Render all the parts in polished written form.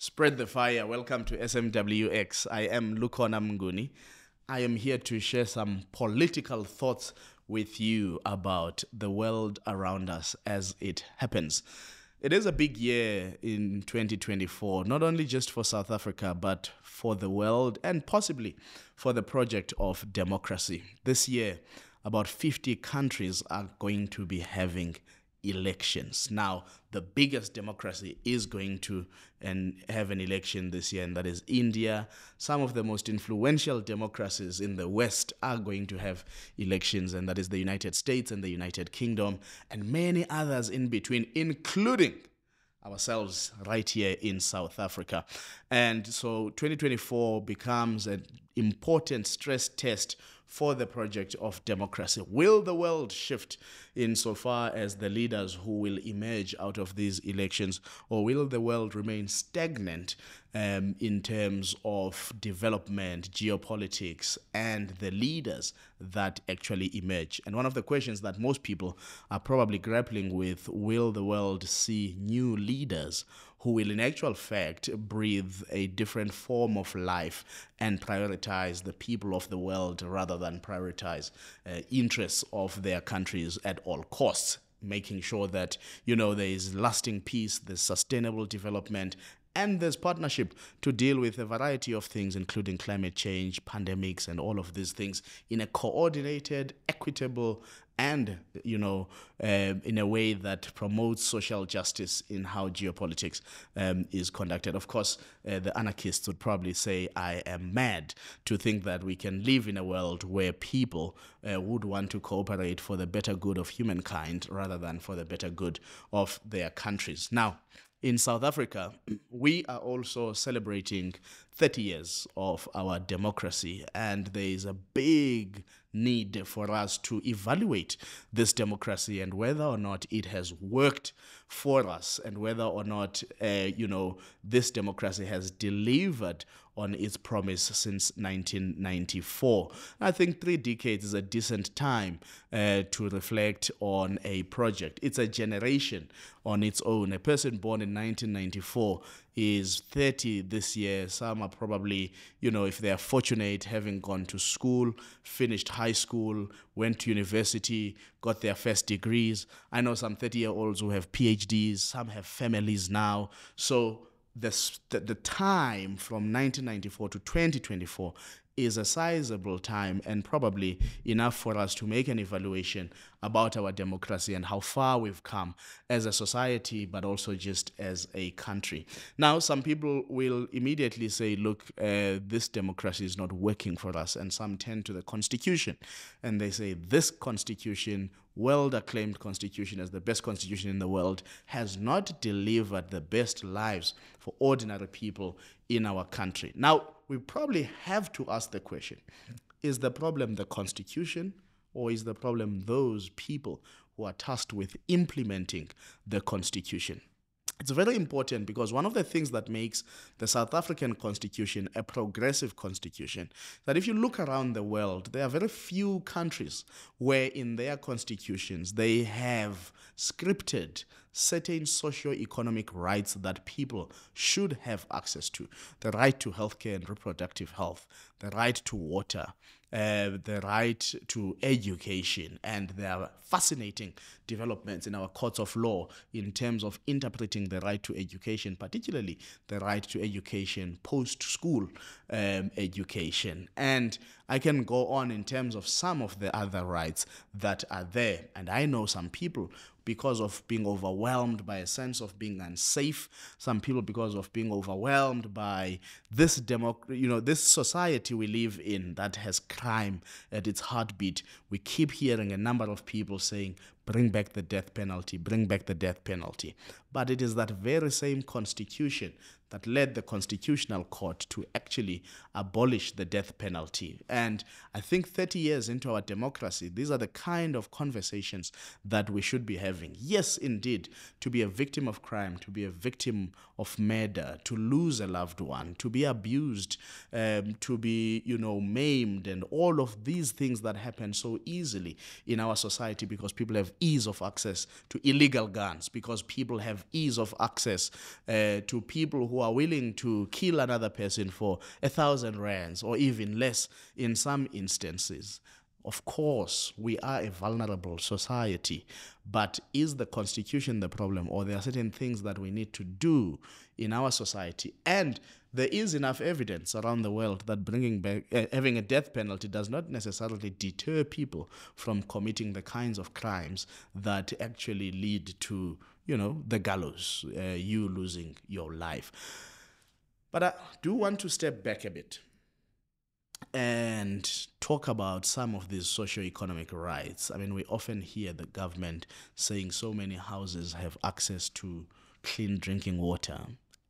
Spread the fire. Welcome to SMWX. I am Lukhona Mnguni. I am here to share some political thoughts with you about the world around us as it happens. It is a big year in 2024, not only just for South Africa, but for the world and possibly for the project of democracy. This year, about 50 countries are going to be having elections. Now, the biggest democracy is going to have an election this year, and that is India. Some of the most influential democracies in the West are going to have elections, and that is the United States and the United Kingdom, and many others in between, including ourselves right here in South Africa. And so 2024 becomes an important stress test for the project of democracy. Will the world shift insofar as the leaders who will emerge out of these elections, or will the world remain stagnant in terms of development, geopolitics, and the leaders that actually emerge? And one of the questions that most people are probably grappling with, will the world see new leaders who will in actual fact breathe a different form of life and prioritize the people of the world rather than prioritize interests of their countries at all costs, making sure that, there is lasting peace, there's sustainable development, and there's partnership to deal with a variety of things, including climate change, pandemics, and all of these things in a coordinated, equitable, and, in a way that promotes social justice in how geopolitics is conducted. Of course, the anarchists would probably say, I am mad to think that we can live in a world where people would want to cooperate for the better good of humankind rather than for the better good of their countries. Now, in South Africa, we are also celebrating 30 years of our democracy, and there is a big need for us to evaluate this democracy and whether or not it has worked for us, and whether or not, this democracy has delivered on its promise since 1994. I think 3 decades is a decent time to reflect on a project. It's a generation on its own. A person born in 1994 is 30 this year. Some are probably, if they are fortunate, having gone to school, finished high school, went to university, got their first degrees. I know some 30-year-olds who have PhDs, some have families now. So the time from 1994 to 2024 is a sizable time, and probably enough for us to make an evaluation about our democracy and how far we've come as a society, but also just as a country. Now, some people will immediately say, look, this democracy is not working for us, and some turn to the Constitution, and they say this Constitution, world-acclaimed Constitution as the best Constitution in the world, has not delivered the best lives for ordinary people in our country. Now, we probably have to ask the question, is the problem the Constitution, or is the problem those people who are tasked with implementing the Constitution? It's very important, because one of the things that makes the South African Constitution a progressive constitution, that if you look around the world, there are very few countries where in their constitutions they have scripted certain socio-economic rights that people should have access to. The right to healthcare and reproductive health, the right to water, the right to education, and there are fascinating developments in our courts of law in terms of interpreting the right to education, particularly the right to education, post-school education. And I can go on in terms of some of the other rights that are there. And I know some people, because of being overwhelmed by a sense of being unsafe, some people because of being overwhelmed by this this society we live in that has crime at its heartbeat. We keep hearing a number of people saying, bring back the death penalty, bring back the death penalty. But it is that very same Constitution that led the Constitutional Court to actually abolish the death penalty. And I think 30 years into our democracy, these are the kind of conversations that we should be having. Yes, indeed, to be a victim of crime, to be a victim of murder, to lose a loved one, to be abused, to be, maimed, and all of these things that happen so easily in our society because people have ease of access to illegal guns, because people have ease of access to people who are willing to kill another person for 1,000 rands or even less in some instances. Of course, we are a vulnerable society, but is the constitution the problem, or there are certain things that we need to do in our society? And there is enough evidence around the world that bringing back having a death penalty does not necessarily deter people from committing the kinds of crimes that actually lead to, the gallows, you losing your life. But I do want to step back a bit and talk about some of these socio-economic rights. I mean, we often hear the government saying so many houses have access to clean drinking water.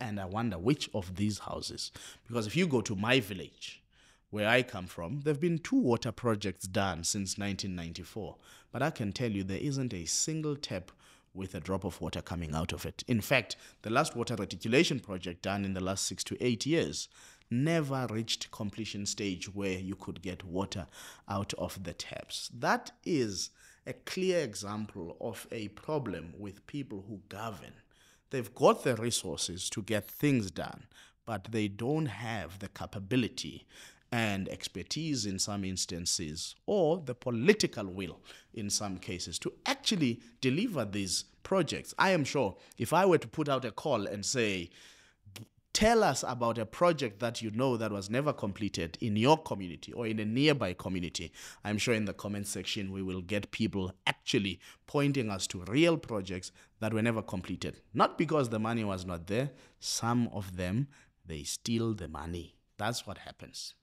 And I wonder which of these houses, because if you go to my village, where I come from, there have been 2 water projects done since 1994. But I can tell you there isn't a single tap with a drop of water coming out of it. In fact, the last water reticulation project done in the last 6 to 8 years never reached completion stage where you could get water out of the taps. That is a clear example of a problem with people who govern. They've got the resources to get things done, but they don't have the capability and expertise in some instances, or the political will in some cases, to actually deliver these projects. I am sure if I were to put out a call and say, tell us about a project that you know that was never completed in your community or in a nearby community, I'm sure in the comment section we will get people actually pointing us to real projects that were never completed. Not because the money was not there. Some of them, they steal the money. That's what happens.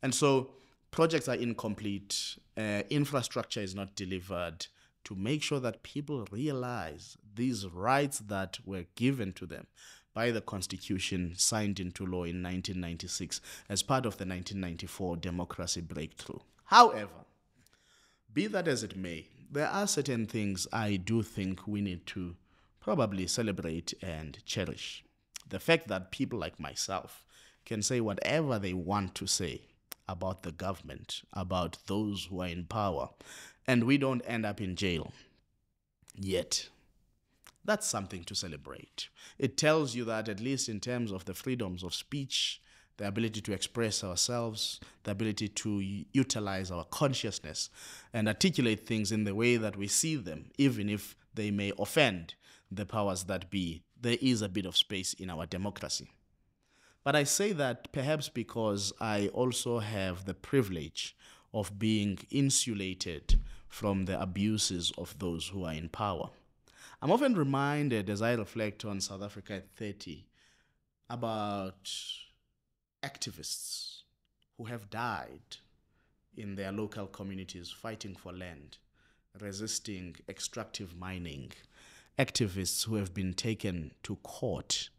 And so projects are incomplete. Infrastructure is not delivered to make sure that people realize these rights that were given to them by the Constitution signed into law in 1996 as part of the 1994 democracy breakthrough. However, be that as it may, there are certain things I do think we need to probably celebrate and cherish. The fact that people like myself can say whatever they want to say about the government, about those who are in power, and we don't end up in jail. Yet, that's something to celebrate. It tells you that at least in terms of the freedoms of speech, the ability to express ourselves, the ability to utilize our consciousness and articulate things in the way that we see them, even if they may offend the powers that be, there is a bit of space in our democracy. But I say that perhaps because I also have the privilege of being insulated from the abuses of those who are in power. I'm often reminded as I reflect on South Africa at 30 about activists who have died in their local communities fighting for land, resisting extractive mining, activists who have been taken to court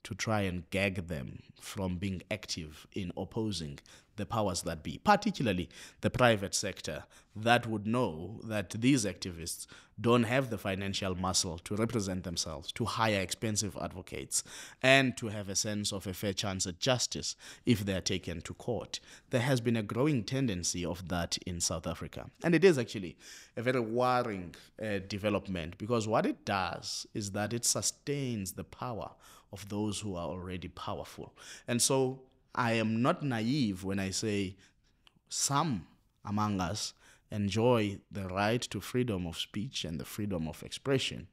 to try and gag them from being active in opposing the powers that be, particularly the private sector, that would know that these activists don't have the financial muscle to represent themselves, to hire expensive advocates, and to have a sense of a fair chance at justice if they are taken to court. There has been a growing tendency of that in South Africa. And it is actually a very worrying development, because what it does is that it sustains the power of those who are already powerful. And so I am not naive when I say some among us enjoy the right to freedom of speech and the freedom of expression,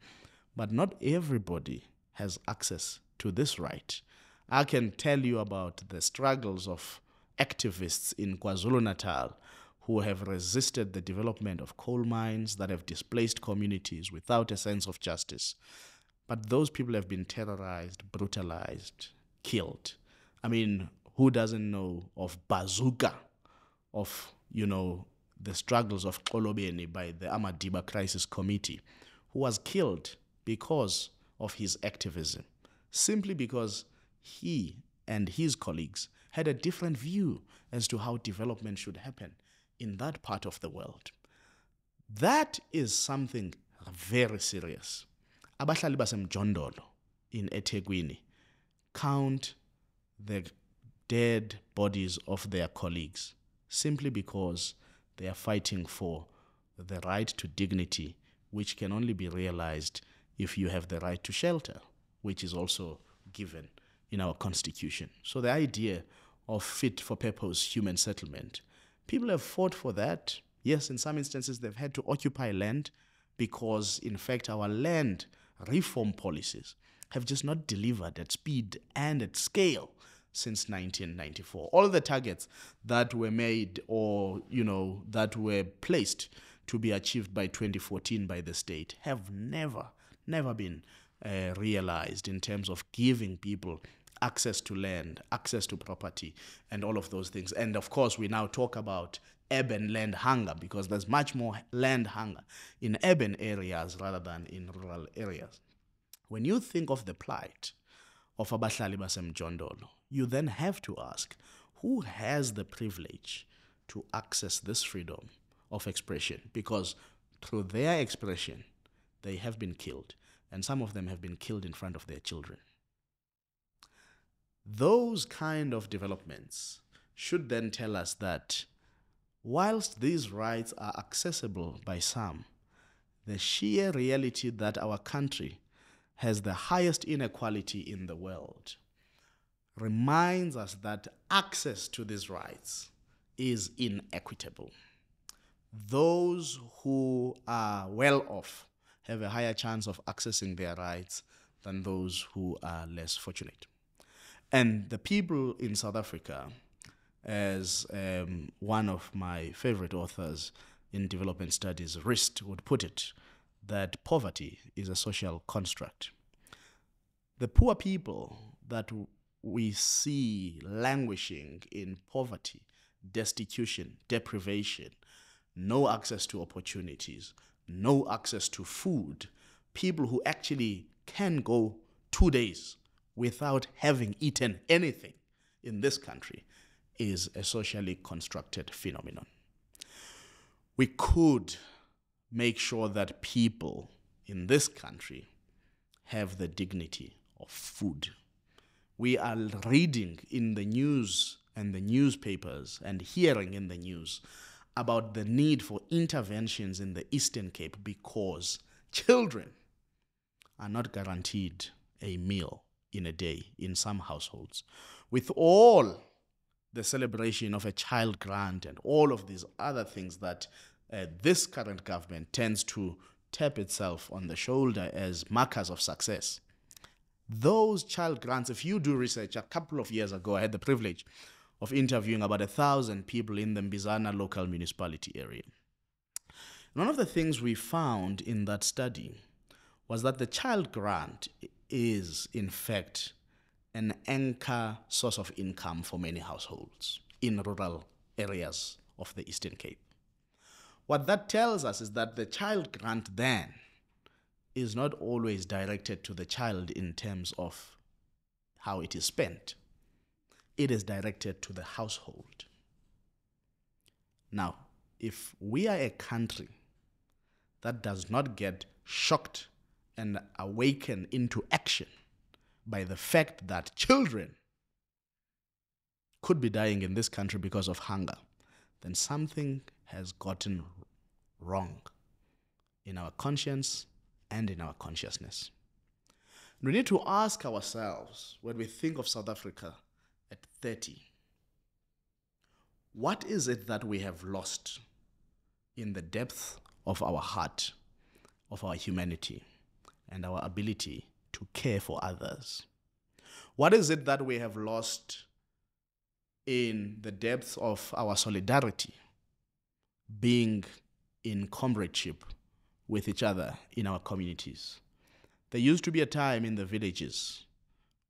but not everybody has access to this right. I can tell you about the struggles of activists in KwaZulu-Natal who have resisted the development of coal mines that have displaced communities without a sense of justice. But those people have been terrorized, brutalized, killed. I mean, who doesn't know of Bazooka, of, the struggles of Xolobeni by the Amadiba Crisis Committee, who was killed because of his activism, simply because he and his colleagues had a different view as to how development should happen in that part of the world. That is something very serious. Abahlali basemjondolo in eThekwini count the dead bodies of their colleagues simply because they are fighting for the right to dignity, which can only be realized if you have the right to shelter, which is also given in our constitution. So the idea of fit for purpose human settlement, people have fought for that. Yes, in some instances they've had to occupy land because, in fact, our land reform policies have just not delivered at speed and at scale since 1994. All the targets that were made or, that were placed to be achieved by 2014 by the state have never been realized in terms of giving people access to land, access to property, and all of those things. And of course, we now talk about urban land hunger because there's much more land hunger in urban areas rather than in rural areas. When you think of the plight of abahlali basemjondolo, you then have to ask, who has the privilege to access this freedom of expression? Because through their expression, they have been killed, and some of them have been killed in front of their children. Those kind of developments should then tell us that whilst these rights are accessible by some, the sheer reality that our country has the highest inequality in the world reminds us that access to these rights is inequitable. Those who are well off have a higher chance of accessing their rights than those who are less fortunate. And the people in South Africa, as one of my favorite authors in development studies, Rist, would put it, that poverty is a social construct. The poor people that we see languishing in poverty, destitution, deprivation, no access to opportunities, no access to food, people who actually can go 2 days without having eaten anything in this country, is a socially constructed phenomenon. We could make sure that people in this country have the dignity of food. We are reading in the news and the newspapers and hearing in the news about the need for interventions in the Eastern Cape because children are not guaranteed a meal in a day in some households. With all the celebration of a child grant and all of these other things that this current government tends to tap itself on the shoulder as markers of success, those child grants, if you do research, a couple of years ago I had the privilege of interviewing about 1,000 people in the Mbizana local municipality area. One of the things we found in that study was that the child grant is, in fact, an anchor source of income for many households in rural areas of the Eastern Cape. What that tells us is that the child grant then is not always directed to the child in terms of how it is spent. It is directed to the household. Now, if we are a country that does not get shocked and awaken into action by the fact that children could be dying in this country because of hunger, then something has gotten wrong in our conscience and in our consciousness. We need to ask ourselves, when we think of South Africa at 30, what is it that we have lost in the depth of our heart, of our humanity, and our ability to care for others? What is it that we have lost in the depths of our solidarity, being in comradeship with each other in our communities? There used to be a time in the villages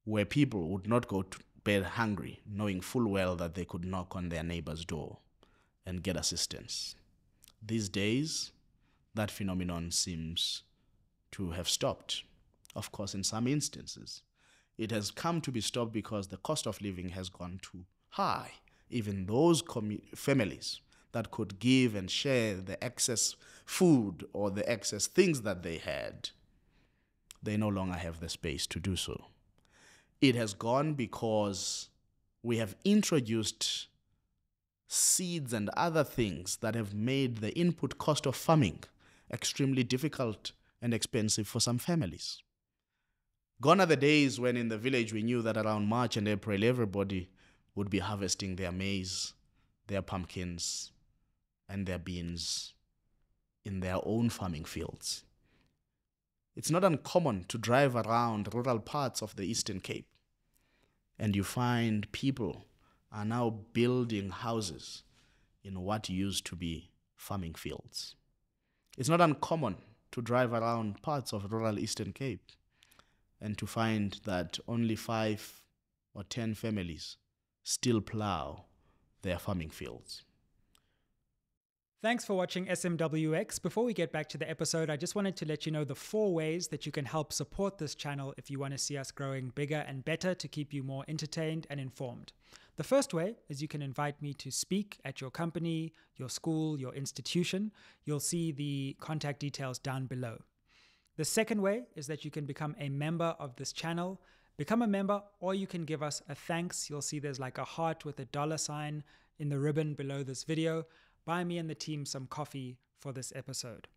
where people would not go to bed hungry, knowing full well that they could knock on their neighbor's door and get assistance. These days, that phenomenon seems to have stopped. Of course, in some instances, it has come to be stopped because the cost of living has gone too high. Even those families that could give and share the excess food or the excess things that they had, they no longer have the space to do so. It has gone because we have introduced seeds and other things that have made the input cost of farming extremely difficult and expensive for some families. Gone are the days when in the village we knew that around March and April everybody would be harvesting their maize, their pumpkins, and their beans in their own farming fields. It's not uncommon to drive around rural parts of the Eastern Cape and you find people are now building houses in what used to be farming fields. It's not uncommon to drive around parts of rural Eastern Cape and to find that only 5 or 10 families still plow their farming fields. Thanks for watching SMWX. Before we get back to the episode, I just wanted to let you know the 4 ways that you can help support this channel if you want to see us growing bigger and better to keep you more entertained and informed. The first way is you can invite me to speak at your company, your school, your institution. You'll see the contact details down below. The second way is that you can become a member of this channel. Become a member, or you can give us a thanks. You'll see there's like a heart with a $sign in the ribbon below this video. Buy me and the team some coffee for this episode.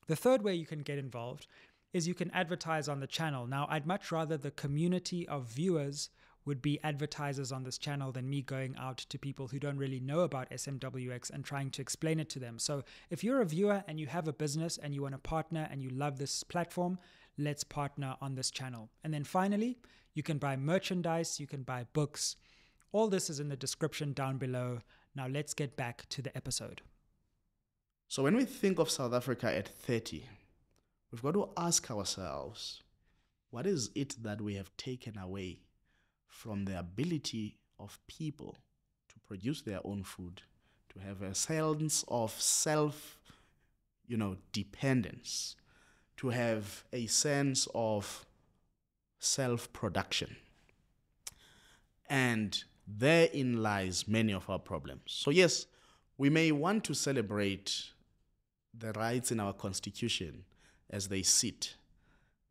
The third way you can get involved is you can advertise on the channel. Now, I'd much rather the community of viewers would be advertisers on this channel than me going out to people who don't really know about SMWX and trying to explain it to them. So if you're a viewer and you have a business and you want to partner and you love this platform, let's partner on this channel. And then finally, you can buy merchandise, you can buy books. All this is in the description down below. Now let's get back to the episode. So when we think of South Africa at 30, we've got to ask ourselves, what is it that we have taken away from the ability of people to produce their own food, to have a sense of dependence, to have a sense of self-production? And therein lies many of our problems. So yes, we may want to celebrate the rights in our constitution as they sit.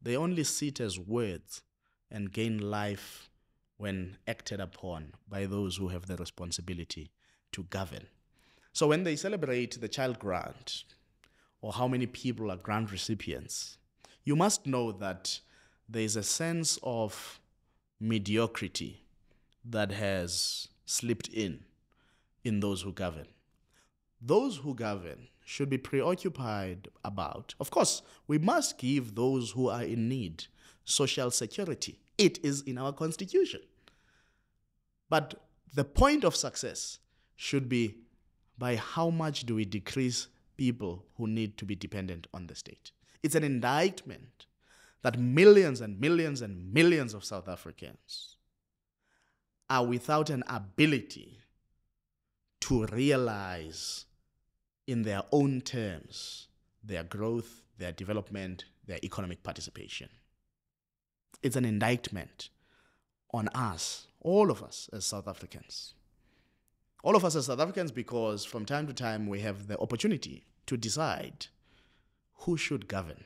They only sit as words and gain life when acted upon by those who have the responsibility to govern. So when they celebrate the child grant or how many people are grant recipients, you must know that there is a sense of mediocrity that has slipped in those who govern. Those who govern should be preoccupied about, of course, we must give those who are in need social security. It is in our constitution. But the point of success should be by how much do we decrease people who need to be dependent on the state. It's an indictment that millions and millions and millions of South Africans are without an ability to realize in their own terms their growth, their development, their economic participation. It's an indictment on us, all of us as South Africans. All of us as South Africans, because from time to time we have the opportunity to decide who should govern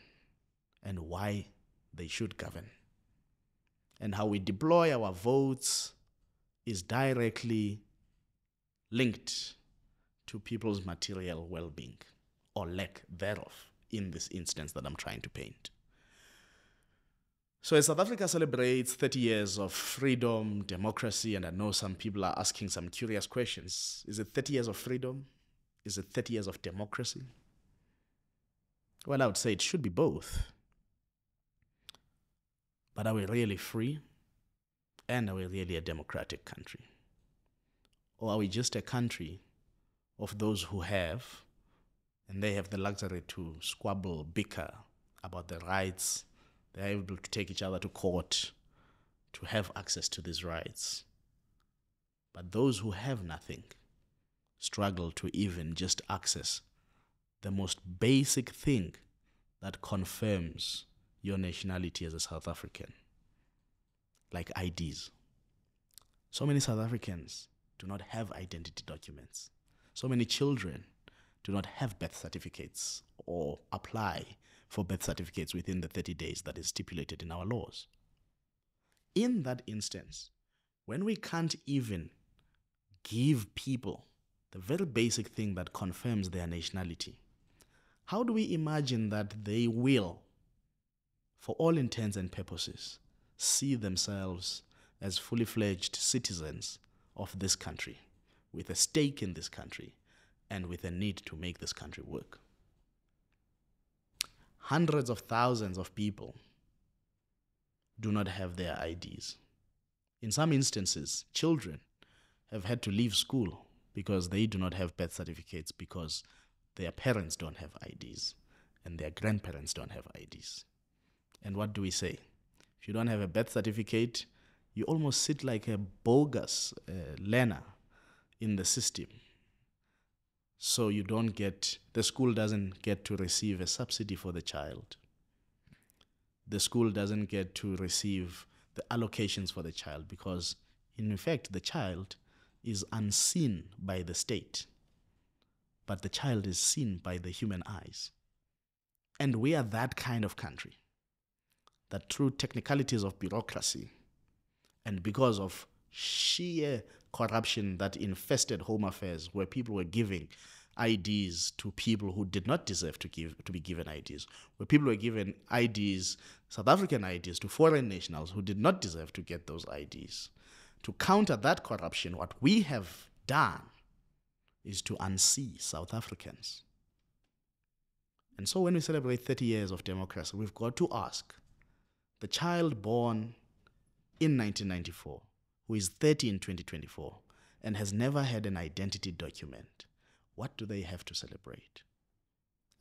and why they should govern. And how we deploy our votes is directly linked to people's material well-being, or lack thereof, in this instance that I'm trying to paint. So as South Africa celebrates 30 years of freedom, democracy, and I know some people are asking some curious questions. Is it 30 years of freedom? Is it 30 years of democracy? Well, I would say it should be both. But are we really free? And are we really a democratic country? Or are we just a country of those who have, and they have the luxury to squabble, bicker about the rights? They're able to take each other to court to have access to these rights. But those who have nothing struggle to even just access the most basic thing that confirms your nationality as a South African, like IDs. So many South Africans do not have identity documents. So many children do not have birth certificates or apply for birth certificates within the 30 days that is stipulated in our laws. In that instance, when we can't even give people the very basic thing that confirms their nationality, how do we imagine that they will for all intents and purposes, see themselves as fully fledged citizens of this country, with a stake in this country, and with a need to make this country work. Hundreds of thousands of people do not have their IDs. In some instances, children have had to leave school because they do not have birth certificates because their parents don't have IDs and their grandparents don't have IDs. And what do we say? If you don't have a birth certificate, you almost sit like a bogus learner in the system. So the school doesn't get to receive a subsidy for the child. The school doesn't get to receive the allocations for the child because, in effect, the child is unseen by the state, but the child is seen by the human eyes. And we are that kind of country that through technicalities of bureaucracy and because of sheer corruption that infested Home Affairs, where people were giving IDs to people who did not deserve to be given IDs, where people were given IDs, South African IDs, to foreign nationals who did not deserve to get those IDs. To counter that corruption, what we have done is to unsee South Africans. And so when we celebrate 30 years of democracy, we've got to ask the child born in 1994, who is 30 in 2024, and has never had an identity document, what do they have to celebrate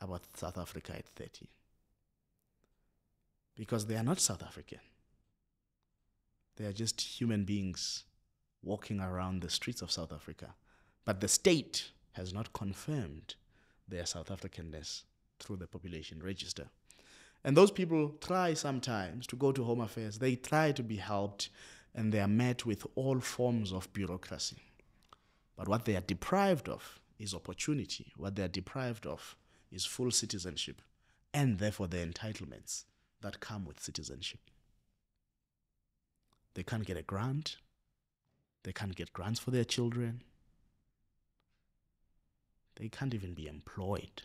about South Africa at 30? Because they are not South African. They are just human beings walking around the streets of South Africa. But the state has not confirmed their South Africanness through the population register. And those people try sometimes to go to Home Affairs. They try to be helped, and they are met with all forms of bureaucracy. But what they are deprived of is opportunity. What they are deprived of is full citizenship, and therefore the entitlements that come with citizenship. They can't get a grant. They can't get grants for their children. They can't even be employed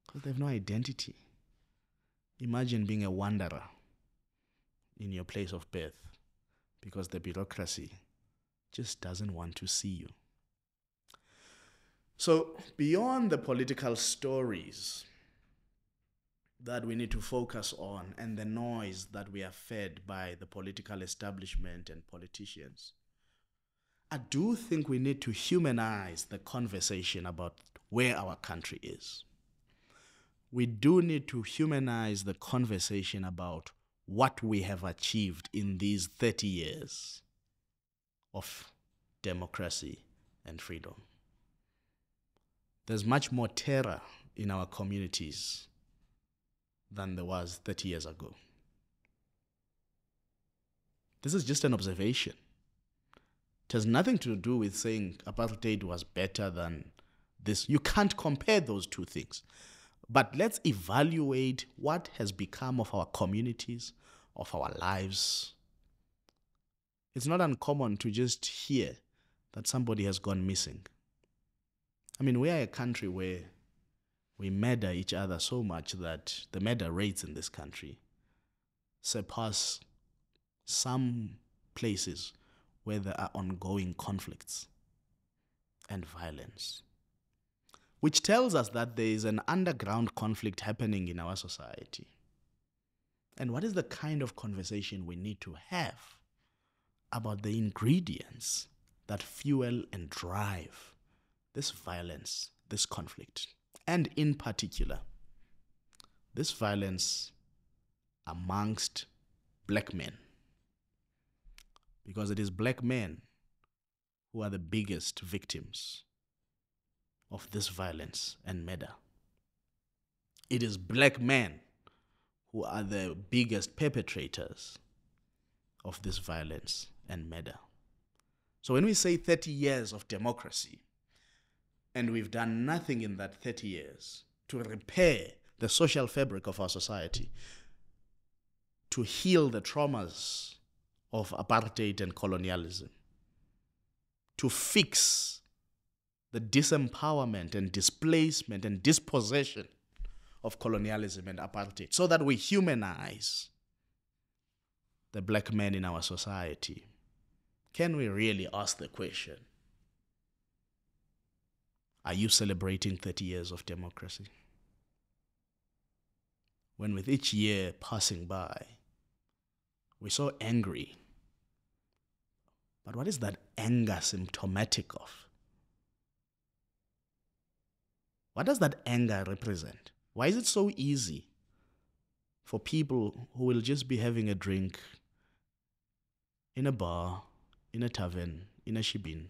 because they have no identity. Imagine being a wanderer in your place of birth because the bureaucracy just doesn't want to see you. So beyond the political stories that we need to focus on and the noise that we are fed by the political establishment and politicians, I do think we need to humanize the conversation about where our country is. We do need to humanize the conversation about what we have achieved in these 30 years of democracy and freedom. There's much more terror in our communities than there was 30 years ago. This is just an observation. It has nothing to do with saying apartheid was better than this. You can't compare those two things. But let's evaluate what has become of our communities, of our lives. It's not uncommon to just hear that somebody has gone missing. I mean, we are a country where we murder each other so much that the murder rates in this country surpass some places where there are ongoing conflicts and violence, which tells us that there is an underground conflict happening in our society. And what is the kind of conversation we need to have about the ingredients that fuel and drive this violence, this conflict, and in particular, this violence amongst black men? Because it is black men who are the biggest victims of this violence and murder. It is black men who are the biggest perpetrators of this violence and murder. So when we say 30 years of democracy, and we've done nothing in that 30 years to repair the social fabric of our society, to heal the traumas of apartheid and colonialism, to fix the disempowerment and displacement and dispossession of colonialism and apartheid, so that we humanize the black man in our society, can we really ask the question, are you celebrating 30 years of democracy? When with each year passing by, we're so angry. But what is that anger symptomatic of? What does that anger represent? Why is it so easy for people who will just be having a drink in a bar, in a tavern, in a shebeen,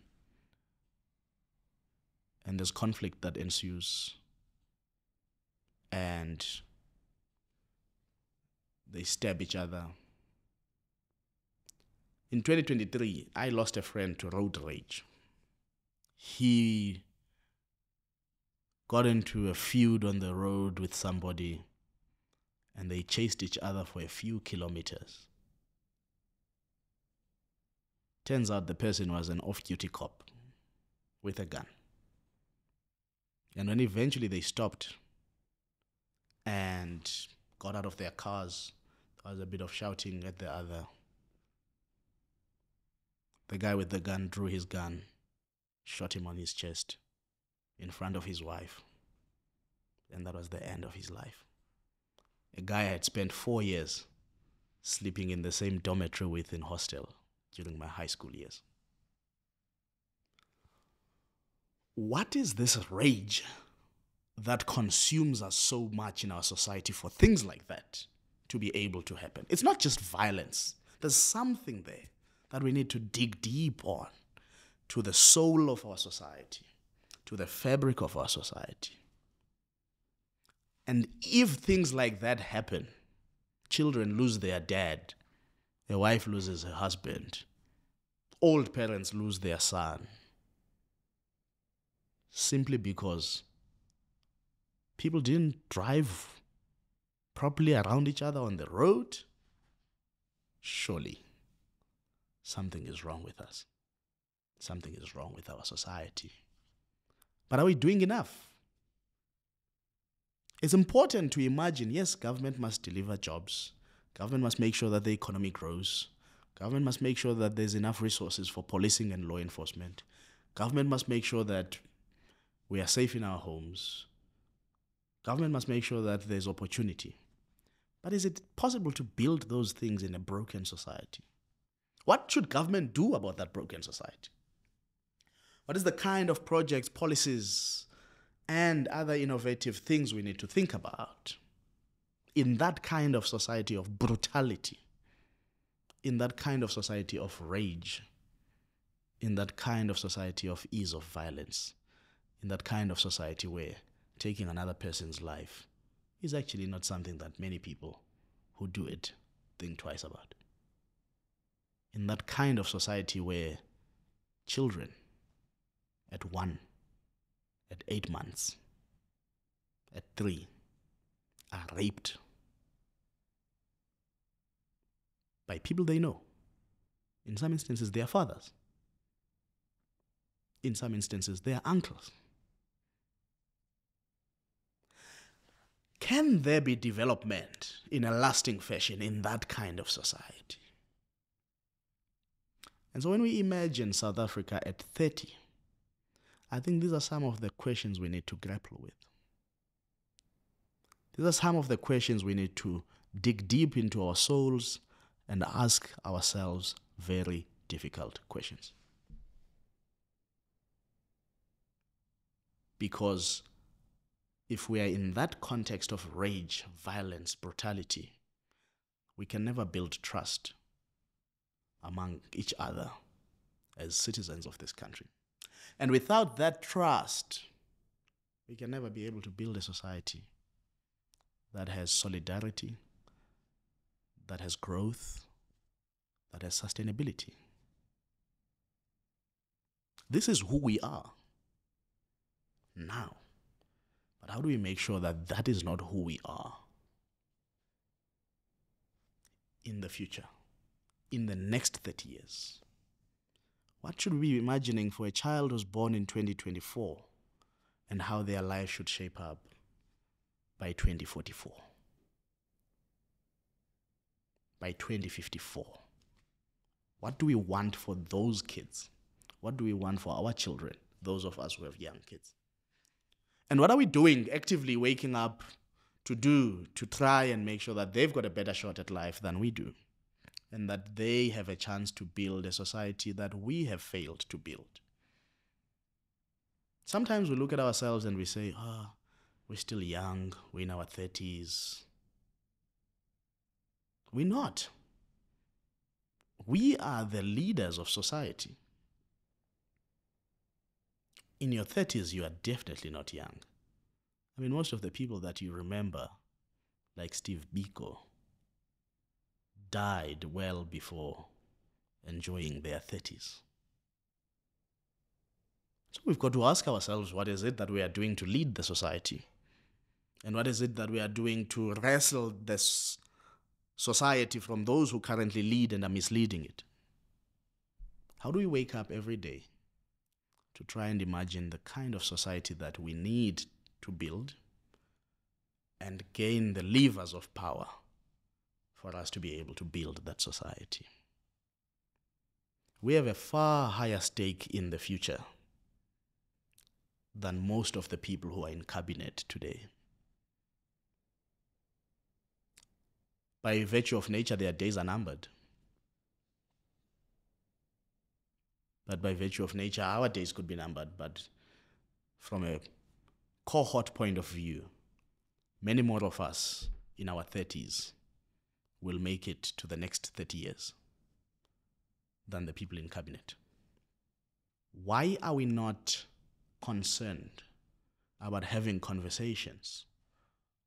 and there's conflict that ensues, and they stab each other? In 2023, I lost a friend to road rage. He got into a feud on the road with somebody, and they chased each other for a few kilometers. Turns out the person was an off-duty cop with a gun. And when eventually they stopped and got out of their cars, there was a bit of shouting at the other. The guy with the gun drew his gun, shot him on his chest in front of his wife. And that was the end of his life. A guy I had spent 4 years sleeping in the same dormitory with in hostel during my high school years. What is this rage that consumes us so much in our society for things like that to be able to happen? It's not just violence. There's something there that we need to dig deep on, to the soul of our society, to the fabric of our society. And if things like that happen, children lose their dad, a wife loses her husband, old parents lose their son, simply because people didn't drive properly around each other on the road, surely something is wrong with us. Something is wrong with our society. But are we doing enough? It's important to imagine, yes, government must deliver jobs. Government must make sure that the economy grows. Government must make sure that there's enough resources for policing and law enforcement. Government must make sure that we are safe in our homes. Government must make sure that there's opportunity. But is it possible to build those things in a broken society? What should government do about that broken society? What is the kind of projects, policies, and other innovative things we need to think about in that kind of society of brutality, in that kind of society of rage, in that kind of society of ease of violence, in that kind of society where taking another person's life is actually not something that many people who do it think twice about. In that kind of society where children at 1, at 8 months, at 3, are raped by people they know. In some instances, their fathers. In some instances, their uncles. Can there be development in a lasting fashion in that kind of society? And so when we imagine South Africa at 30, I think these are some of the questions we need to grapple with. These are some of the questions we need to dig deep into our souls and ask ourselves very difficult questions. Because if we are in that context of rage, violence, brutality, we can never build trust among each other as citizens of this country. And without that trust, we can never be able to build a society that has solidarity, that has growth, that has sustainability. This is who we are now. But how do we make sure that that is not who we are in the future, in the next 30 years? What should we be imagining for a child who's born in 2024 and how their life should shape up by 2044. By 2054. What do we want for those kids? What do we want for our children, those of us who have young kids? And what are we doing, actively waking up to do to try and make sure that they've got a better shot at life than we do, and that they have a chance to build a society that we have failed to build? Sometimes we look at ourselves and we say, we're still young, we're in our 30s. We're not. We are the leaders of society. In your 30s, you are definitely not young. I mean, most of the people that you remember, like Steve Biko, died well before enjoying their 30s. So we've got to ask ourselves, what is it that we are doing to lead the society? And what is it that we are doing to wrestle this society from those who currently lead and are misleading it? How do we wake up every day to try and imagine the kind of society that we need to build and gain the levers of power for us to be able to build that society? We have a far higher stake in the future than most of the people who are in cabinet today. By virtue of nature, their days are numbered. But by virtue of nature, our days could be numbered. But from a cohort point of view, many more of us in our 30s will make it to the next 30 years than the people in cabinet. Why are we not concerned about having conversations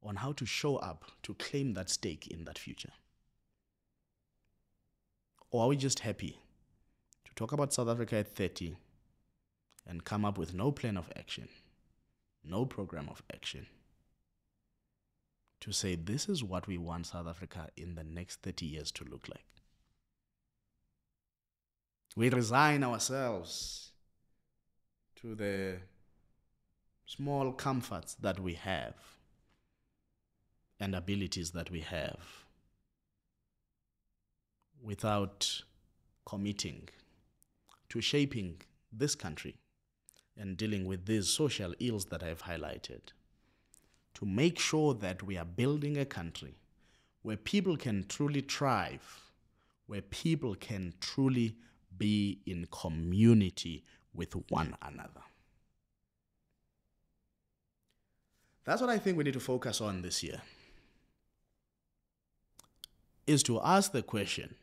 on how to show up to claim that stake in that future? Or are we just happy to talk about South Africa at 30 and come up with no plan of action, no program of action, to say this is what we want South Africa in the next 30 years to look like? We resign ourselves to the small comforts that we have and abilities that we have without committing to shaping this country and dealing with these social ills that I've highlighted, to make sure that we are building a country where people can truly thrive, where people can truly be in community with one another. That's what I think we need to focus on this year, is to ask the question,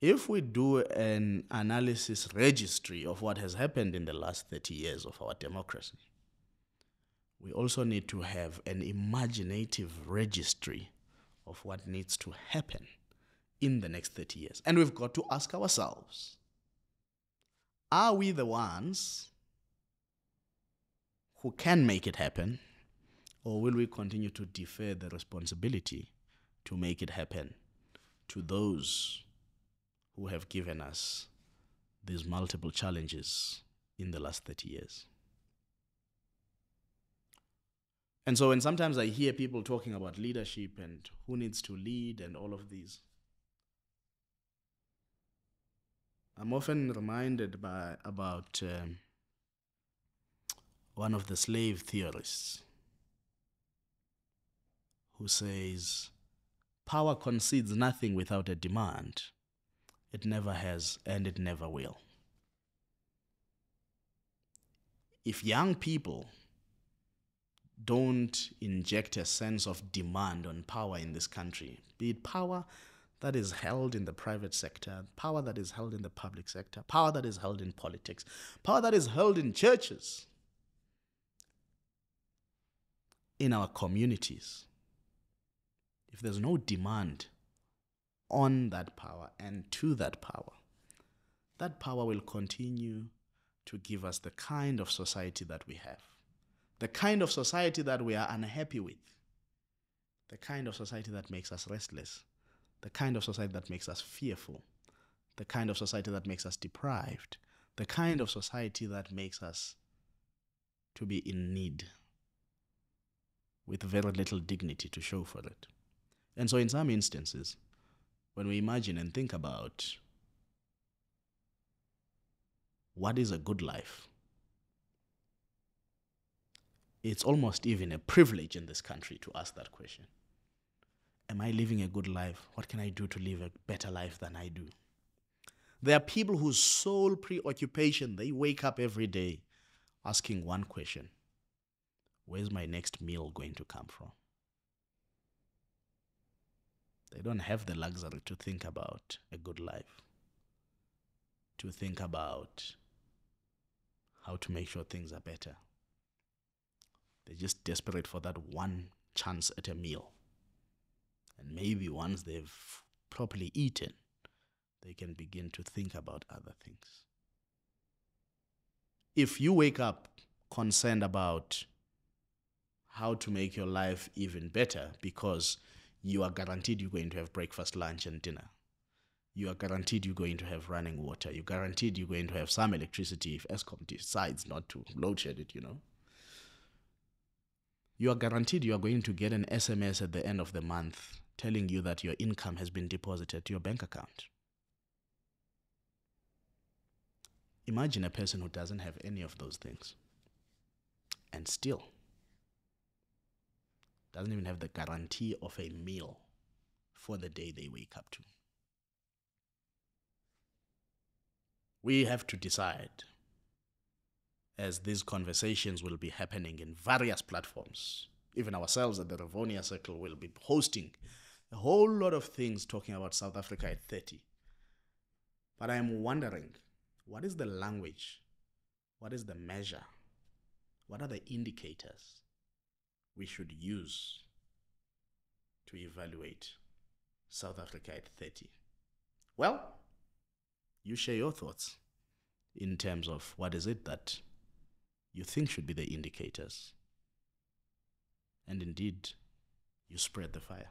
if we do an analysis registry of what has happened in the last 30 years of our democracy, we also need to have an imaginative registry of what needs to happen in the next 30 years. And we've got to ask ourselves, are we the ones who can make it happen, or will we continue to defer the responsibility to make it happen to those who have given us these multiple challenges in the last 30 years? And so when sometimes I hear people talking about leadership and who needs to lead and all of these, I'm often reminded about one of the slave theorists who says, power concedes nothing without a demand. It never has and it never will. If young people don't inject a sense of demand on power in this country, be it power that is held in the private sector, power that is held in the public sector, power that is held in politics, power that is held in churches, in our communities, if there's no demand on that power and to that power will continue to give us the kind of society that we have, the kind of society that we are unhappy with, the kind of society that makes us restless, the kind of society that makes us fearful, the kind of society that makes us deprived, the kind of society that makes us to be in need. with very little dignity to show for it. And so in some instances, when we imagine and think about what is a good life, it's almost even a privilege in this country to ask that question. Am I living a good life? What can I do to live a better life than I do? There are people whose sole preoccupation, they wake up every day asking one question: where's my next meal going to come from? They don't have the luxury to think about a good life, to think about how to make sure things are better. They're just desperate for that one chance at a meal. And maybe once they've properly eaten, they can begin to think about other things. If you wake up concerned about how to make your life even better because you are guaranteed you're going to have breakfast, lunch, and dinner, you are guaranteed you're going to have running water, you're guaranteed you're going to have some electricity if Eskom decides not to load shed it, you are guaranteed you are going to get an SMS at the end of the month telling you that your income has been deposited to your bank account. Imagine a person who doesn't have any of those things and still doesn't even have the guarantee of a meal for the day they wake up to. We have to decide, as these conversations will be happening in various platforms. Even ourselves at the Rivonia Circle will be hosting a whole lot of things talking about South Africa at 30. But I am wondering, what is the language? What is the measure? What are the indicators we should use to evaluate South Africa at 30? Well, you share your thoughts in terms of what is it that you think should be the indicators. And indeed, you spread the fire.